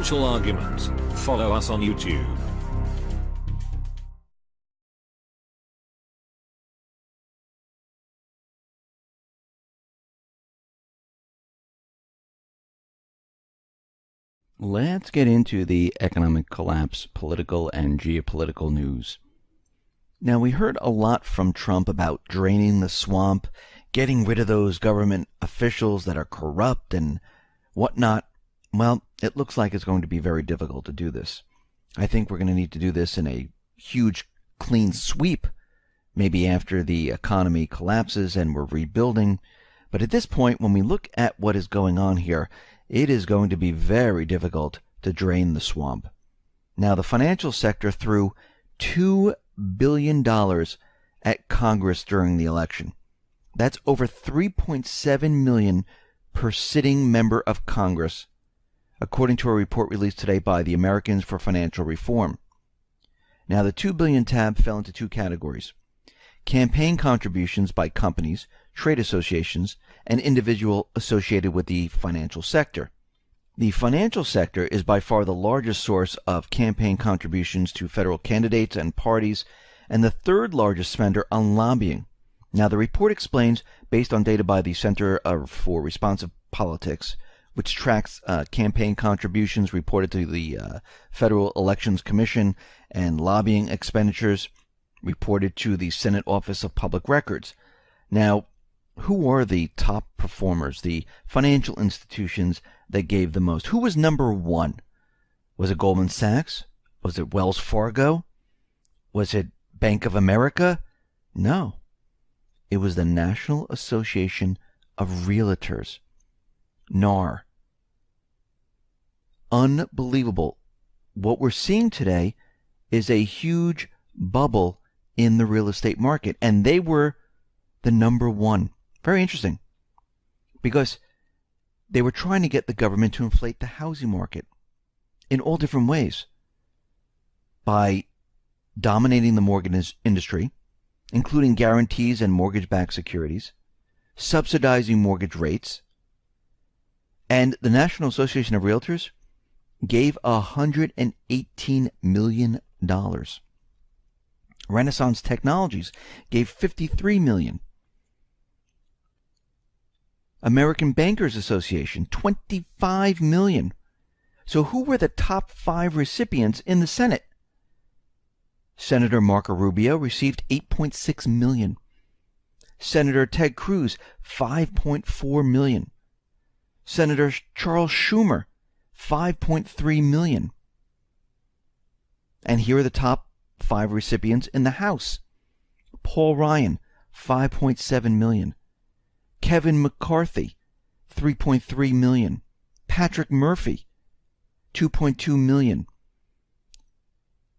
Financial Argument. Follow us on YouTube. Let's get into the economic collapse, political and geopolitical news. Now, we heard a lot from Trump about draining the swamp, getting rid of those government officials that are corrupt and whatnot. Well, it looks like it's going to be very difficult to do this. I think we're going to need to do this in a huge clean sweep, maybe after the economy collapses and we're rebuilding. But at this point, when we look at what is going on here, it is going to be very difficult to drain the swamp. Now, the financial sector threw $2 billion at Congress during the election. That's over $3.7 million per sitting member of Congress, according to a report released today by the Americans for Financial Reform. Now, the $2 billion tab fell into two categories: campaign contributions by companies, trade associations, and individuals associated with the financial sector. The financial sector is by far the largest source of campaign contributions to federal candidates and parties, and the third largest spender on lobbying. Now, the report explains, based on data by the Center for Responsive Politics, which tracks campaign contributions reported to the Federal Elections Commission and lobbying expenditures reported to the Senate Office of Public Records. Now, who are the top performers, the financial institutions that gave the most? Who was number one? Was it Goldman Sachs? Was it Wells Fargo? Was it Bank of America? No. It was the National Association of Realtors, NAR. Unbelievable. What we're seeing today is a huge bubble in the real estate market, and they were the number one. Very interesting, because they were trying to get the government to inflate the housing market in all different ways by dominating the mortgage industry, including guarantees and mortgage-backed securities, subsidizing mortgage rates, and the National Association of Realtors gave $118 million. Renaissance Technologies gave $53 million. American Bankers Association, $25 million. So who were the top 5 recipients in the Senate? Senator Marco Rubio received $8.6 million. Senator Ted Cruz, $5.4 million. Senator Charles Schumer, $5.3 million. And here are the top 5 recipients in the House. Paul Ryan, $5.7 million. Kevin McCarthy, $3.3 million. Patrick Murphy, $2.2 million.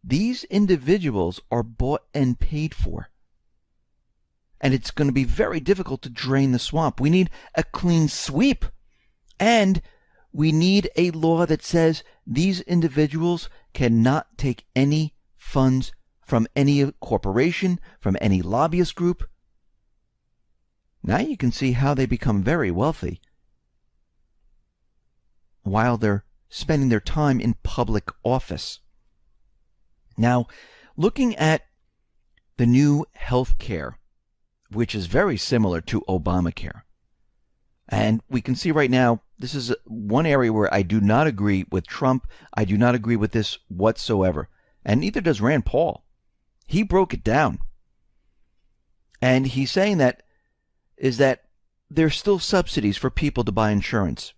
These individuals are bought and paid for. And it's going to be very difficult to drain the swamp. We need a clean sweep. And we need a law that says these individuals cannot take any funds from any corporation, from any lobbyist group. Now you can see how they become very wealthy while they're spending their time in public office. Now, looking at the new health care, which is very similar to Obamacare, and we can see right now, this is one area where I do not agree with Trump. I do not agree with this whatsoever. And neither does Rand Paul. He broke it down. And he's saying that there's still subsidies for people to buy insurance.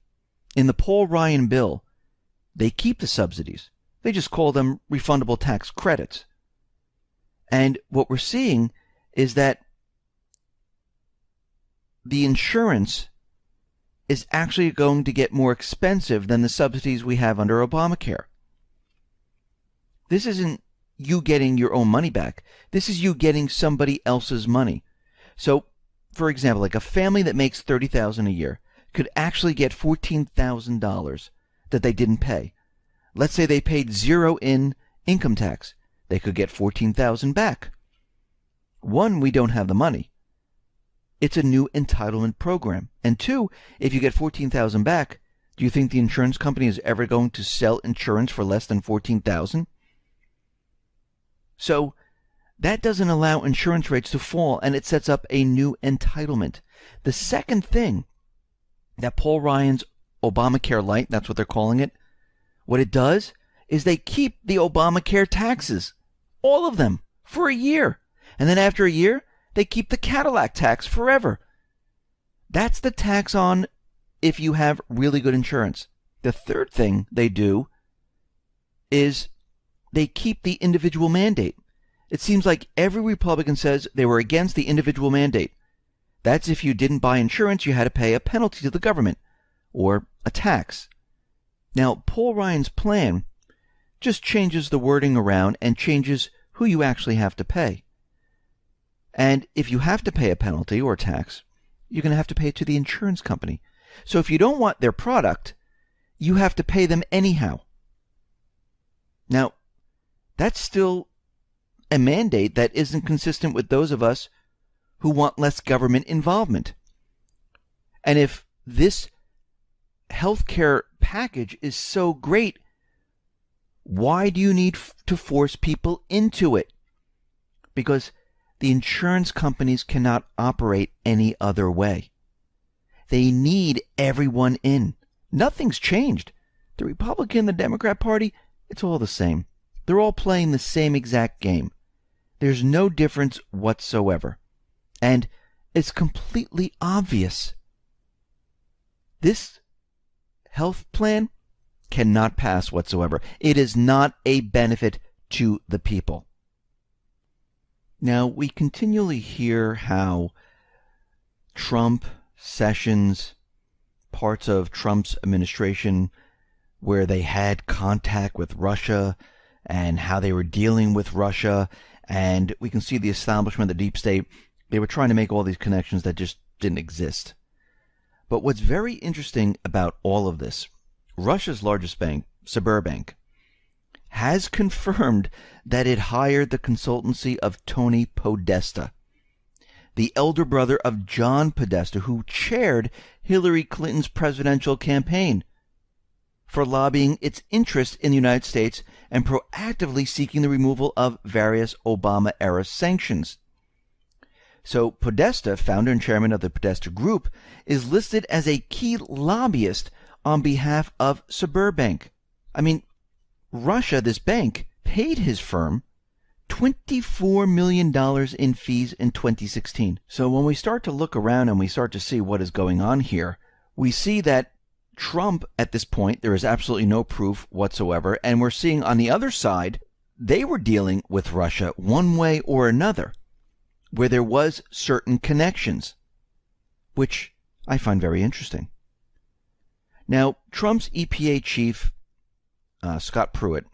In the Paul Ryan bill, they keep the subsidies. They just call them refundable tax credits. And what we're seeing is that the insurance is actually going to get more expensive than the subsidies we have under Obamacare. This isn't you getting your own money back. This is you getting somebody else's money. So, for example, like a family that makes $30,000 a year could actually get $14,000 that they didn't pay. Let's say they paid zero in income tax. They could get $14,000 back. One, we don't have the money. It's a new entitlement program. And two, if you get $14,000 back, Do you think the insurance company is ever going to sell insurance for less than $14,000? So that doesn't allow insurance rates to fall, and it sets up a new entitlement. The second thing that Paul Ryan's Obamacare Light, that's what they're calling it, what it does is they keep the Obamacare taxes, all of them, for a year. And then after a year, they keep the Cadillac tax forever. That's the tax on if you have really good insurance. The third thing they do is they keep the individual mandate. It seems like every Republican says they were against the individual mandate. That's if you didn't buy insurance, you had to pay a penalty to the government or a tax. Now, Paul Ryan's plan just changes the wording around and changes who you actually have to pay. And if you have to pay a penalty or a tax, you're going to have to pay it to the insurance company. So if you don't want their product, you have to pay them anyhow. Now, that's still a mandate that isn't consistent with those of us who want less government involvement. And if this healthcare package is so great, why do you need to force people into it? Because the insurance companies cannot operate any other way. They need everyone in. Nothing's changed. The Republican, the Democrat Party, it's all the same. They're all playing the same exact game. There's no difference whatsoever. And it's completely obvious. This health plan cannot pass whatsoever. It is not a benefit to the people. Now, we continually hear how Trump, Sessions, parts of Trump's administration, where they had contact with Russia and how they were dealing with Russia, and we can see the establishment, the deep state, they were trying to make all these connections that just didn't exist. But what's very interesting about all of this, Russia's largest bank, Sberbank, has confirmed that it hired the consultancy of Tony Podesta, the elder brother of John Podesta, who chaired Hillary Clinton's presidential campaign, for lobbying its interest in the United States and proactively seeking the removal of various Obama-era sanctions. So Podesta, founder and chairman of the Podesta Group, is listed as a key lobbyist on behalf of Sberbank. I mean, Russia, this bank, paid his firm $24 million in fees in 2016. So when we start to look around and we start to see what is going on here, we see that Trump, at this point, there is absolutely no proof whatsoever, and we're seeing on the other side, they were dealing with Russia one way or another, where there was certain connections, which I find very interesting. Now, Trump's EPA chief, Scott Pruitt,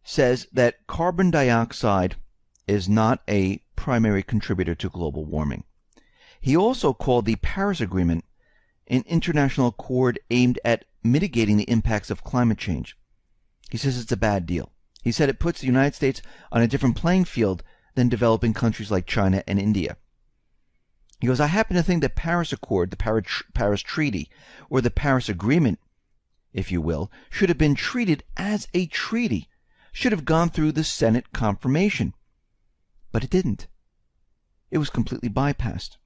says that carbon dioxide is not a primary contributor to global warming. He also called the Paris Agreement an international accord aimed at mitigating the impacts of climate change. He says it's a bad deal. He said it puts the United States on a different playing field than developing countries like China and India. He goes, I happen to think the Paris Accord, the Paris Treaty, or the Paris Agreement, if you will, should have been treated as a treaty, should have gone through the Senate confirmation. But it didn't. It was completely bypassed.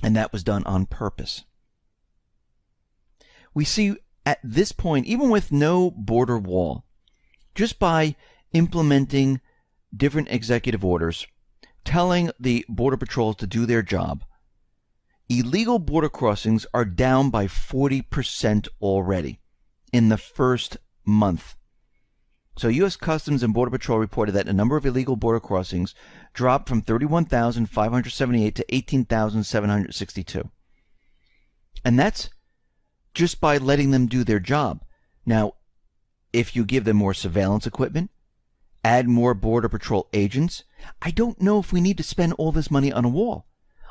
And that was done on purpose. We see at this point, even with no border wall, just by implementing different executive orders, telling the Border Patrols to do their job, illegal border crossings are down by 40% already in the first month. So U.S. Customs and Border Patrol reported that the number of illegal border crossings dropped from 31,578 to 18,762. And that's just by letting them do their job. Now, if you give them more surveillance equipment, add more Border Patrol agents, I don't know if we need to spend all this money on a wall.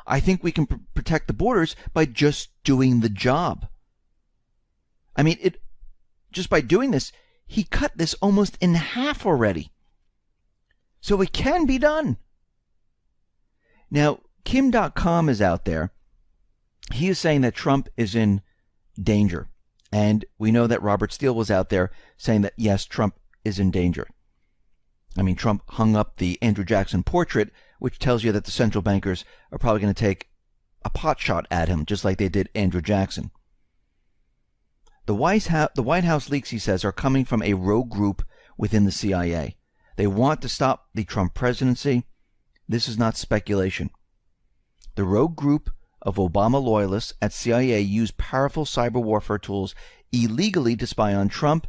I think we can protect the borders by just doing the job. I mean, just by doing this, he cut this almost in half already. So it can be done. Now, Kim.com is out there. He is saying that Trump is in danger. And we know that Robert Steele was out there saying that, yes, Trump is in danger. I mean, Trump hung up the Andrew Jackson portrait, which tells you that the central bankers are probably going to take a pot shot at him, just like they did Andrew Jackson. The White House leaks, he says, are coming from a rogue group within the CIA. They want to stop the Trump presidency. This is not speculation. The rogue group of Obama loyalists at CIA used powerful cyber warfare tools illegally to spy on Trump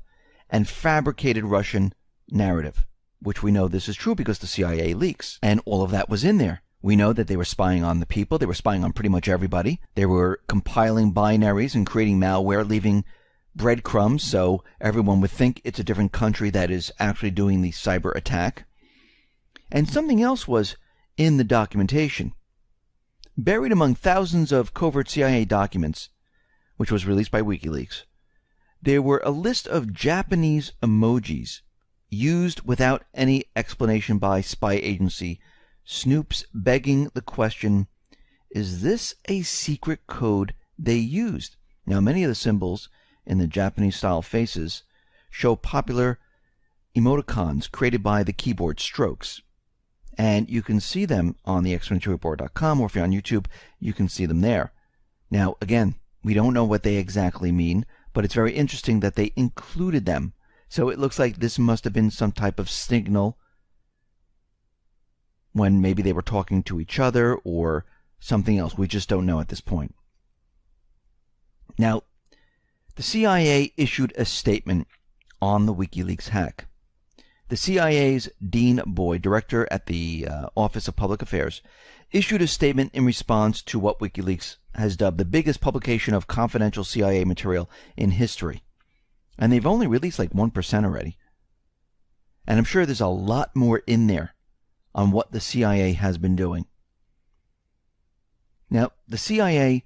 and fabricated Russian narrative, which we know this is true because the CIA leaks. And all of that was in there. We know that they were spying on the people. They were spying on pretty much everybody. They were compiling binaries and creating malware, leaving breadcrumbs so everyone would think it's a different country that is actually doing the cyber attack. And something else was in the documentation. Buried among thousands of covert CIA documents, which was released by WikiLeaks, there were a list of Japanese emojis used without any explanation by spy agency snoops, begging the question, is this a secret code they used? Now, many of the symbols in the Japanese-style faces show popular emoticons created by the keyboard strokes. And you can see them on the exponentialreport.com, or if you're on YouTube, you can see them there. Now, again, we don't know what they exactly mean, but it's very interesting that they included them. So it looks like this must have been some type of signal when maybe they were talking to each other or something else. We just don't know at this point. Now, the CIA issued a statement on the WikiLeaks hack. The CIA's Dean Boyd, director at the Office of Public Affairs, issued a statement in response to what WikiLeaks has dubbed the biggest publication of confidential CIA material in history. And they've only released like 1% already. And I'm sure there's a lot more in there on what the CIA has been doing. Now, the CIA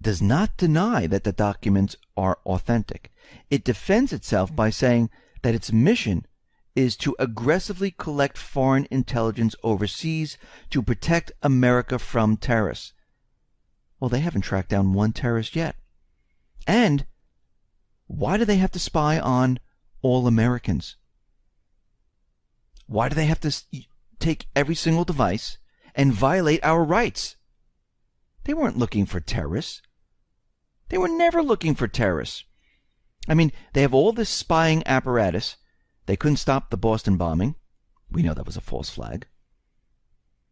does not deny that the documents are authentic. It defends itself by saying that its mission is to aggressively collect foreign intelligence overseas to protect America from terrorists. Well, they haven't tracked down one terrorist yet. And why do they have to spy on all Americans? Why do they have to take every single device and violate our rights? They weren't looking for terrorists. They were never looking for terrorists. I mean, they have all this spying apparatus. They couldn't stop the Boston bombing. We know that was a false flag.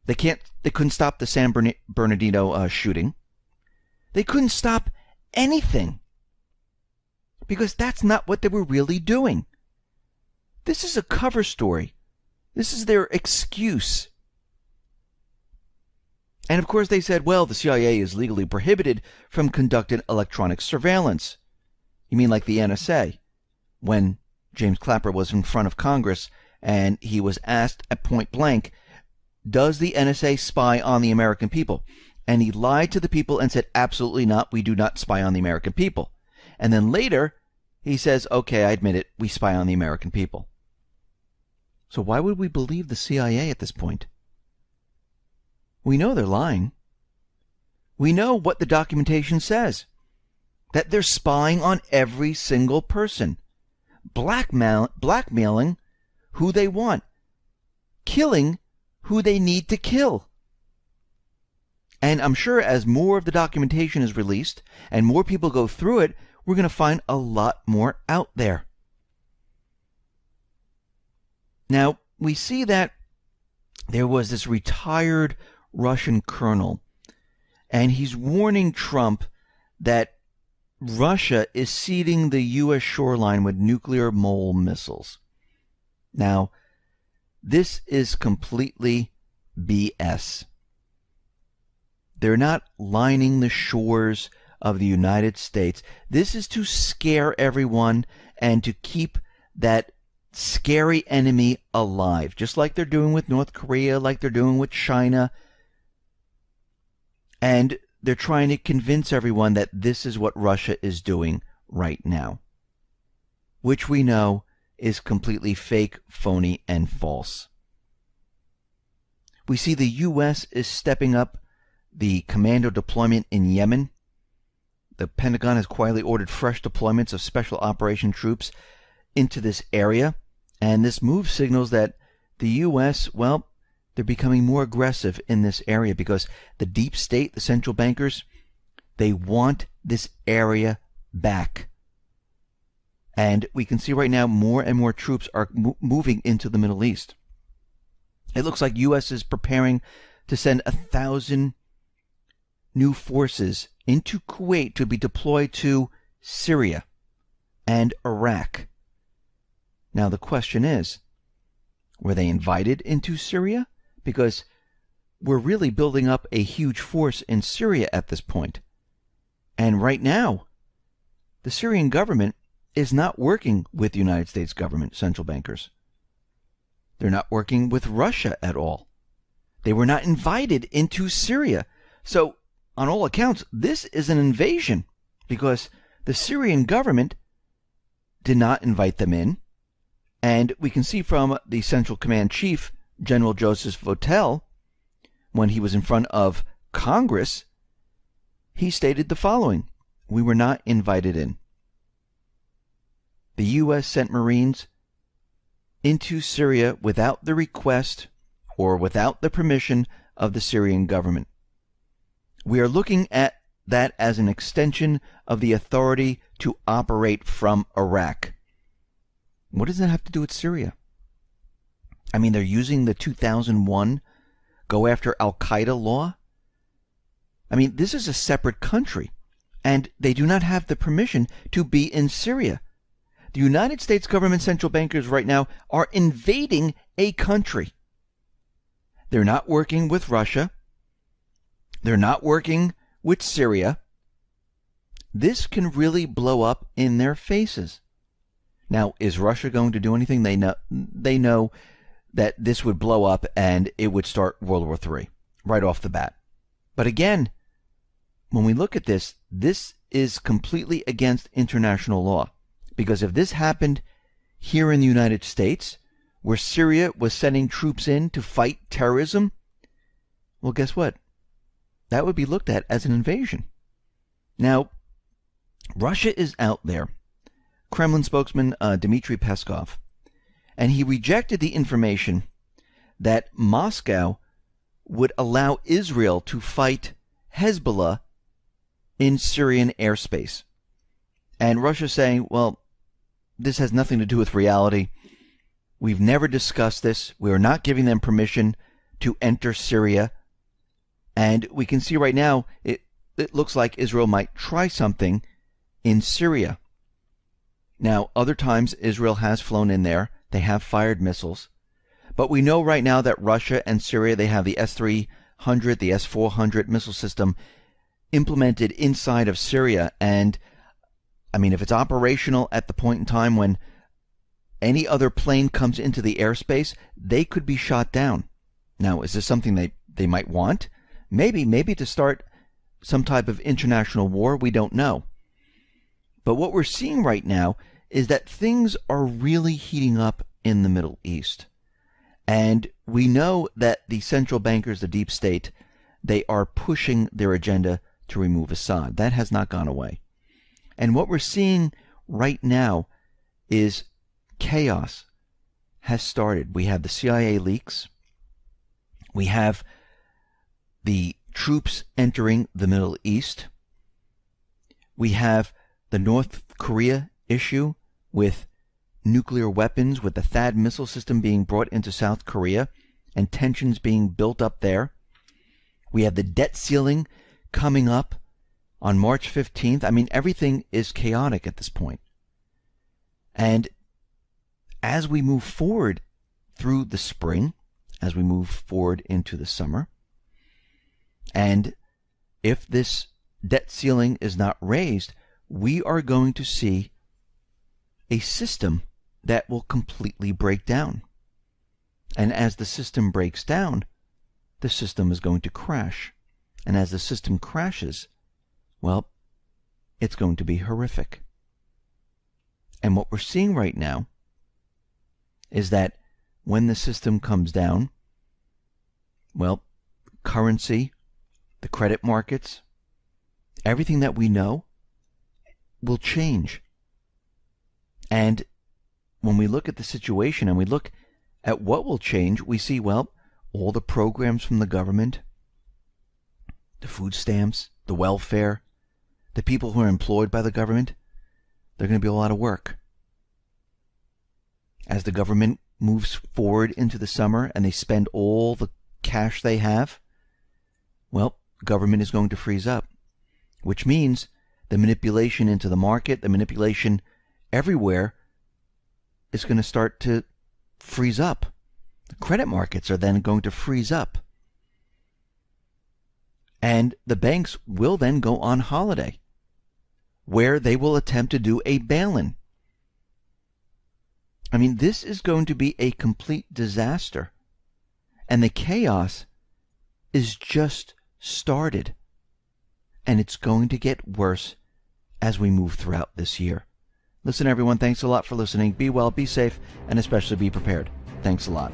They couldn't stop the San Bernardino shooting. They couldn't stop anything. Because that's not what they were really doing. This is a cover story. This is their excuse. And of course they said, well, the CIA is legally prohibited from conducting electronic surveillance. You mean like the NSA? When James Clapper was in front of Congress and he was asked at point blank, does the NSA spy on the American people? And he lied to the people and said, absolutely not, we do not spy on the American people. And then later, he says, okay, I admit it, we spy on the American people. So why would we believe the CIA at this point? We know they're lying. We know what the documentation says. That they're spying on every single person. Blackmailing who they want. Killing who they need to kill. And I'm sure as more of the documentation is released and more people go through it, we're going to find a lot more out there. Now, we see that there was this retired Russian colonel, and he's warning Trump that Russia is seeding the U.S. shoreline with nuclear mole missiles. Now, this is completely BS. They're not lining the shores of the United States. This is to scare everyone and to keep that scary enemy alive, just like they're doing with North Korea, like they're doing with China. And they're trying to convince everyone that this is what Russia is doing right now, which we know is completely fake, phony, and false. We see the U.S. is stepping up the commando deployment in Yemen. the Pentagon has quietly ordered fresh deployments of special operation troops into this area. And this move signals that the U.S., well, they're becoming more aggressive in this area because the deep state, the central bankers, they want this area back. And we can see right now more and more troops are moving into the Middle East. It looks like U.S. is preparing to send 1,000 new forces into Kuwait to be deployed to Syria and Iraq. Now the question is, were they invited into Syria? Because we're really building up a huge force in Syria at this point. And right now, the Syrian government is not working with the United States government central bankers. They're not working with Russia at all. They were not invited into Syria. So, on all accounts, this is an invasion because the Syrian government did not invite them in. And we can see from the Central Command Chief, General Joseph Votel, when he was in front of Congress, he stated the following: "We were not invited in. The U.S. sent Marines into Syria without the request or without the permission of the Syrian government. We are looking at that as an extension of the authority to operate from Iraq." What does that have to do with Syria? I mean, they're using the 2001 go after Al-Qaeda law. I mean, this is a separate country, and they do not have the permission to be in Syria. The United States government central bankers right now are invading a country. They're not working with Russia. They're not working with Syria. This can really blow up in their faces. Now, is Russia going to do anything? They know that this would blow up and it would start World War III right off the bat. But again, when we look at this, this is completely against international law. Because if this happened here in the United States, where Syria was sending troops in to fight terrorism, well, guess what? That would be looked at as an invasion. Now, Russia is out there. Kremlin spokesman Dmitry Peskov, and he rejected the information that Moscow would allow Israel to fight Hezbollah in Syrian airspace. And Russia saying, well, this has nothing to do with reality. We've never discussed this. We are not giving them permission to enter Syria. And we can see right now, it looks like Israel might try something in Syria. Now, other times Israel has flown in there. They have fired missiles. But we know right now that Russia and Syria, they have the S-300, the S-400 missile system implemented inside of Syria. And, I mean, if it's operational at the point in time when any other plane comes into the airspace, they could be shot down. Now, is this something they might want? Maybe to start some type of international war. We don't know. But what we're seeing right now is that things are really heating up in the Middle East. And we know that the central bankers, the deep state, they are pushing their agenda to remove Assad. That has not gone away. And what we're seeing right now is chaos has started. We have the CIA leaks. We have the troops entering the Middle East. We have the North Korea issue with nuclear weapons, with the THAAD missile system being brought into South Korea and tensions being built up there. We have the debt ceiling coming up on March 15th. I mean, everything is chaotic at this point. And as we move forward through the spring, as we move forward into the summer, and if this debt ceiling is not raised, we are going to see a system that will completely break down. And as the system breaks down, the system is going to crash. And as the system crashes, well, it's going to be horrific. And what we're seeing right now is that when the system comes down, well, currency, the credit markets, everything that we know will change. And when we look at the situation and we look at what will change, we see, well, all the programs from the government, the food stamps, the welfare, the people who are employed by the government, they're going to be a lot of work. As the government moves forward into the summer and they spend all the cash they have, well, government is going to freeze up, which means the manipulation into the market, the manipulation everywhere is going to start to freeze up. The credit markets are then going to freeze up. And the banks will then go on holiday, where they will attempt to do a bail-in. I mean, this is going to be a complete disaster. And the chaos is just started. And it's going to get worse as we move throughout this year. Listen, everyone, thanks a lot for listening. Be well, be safe, and especially be prepared. Thanks a lot.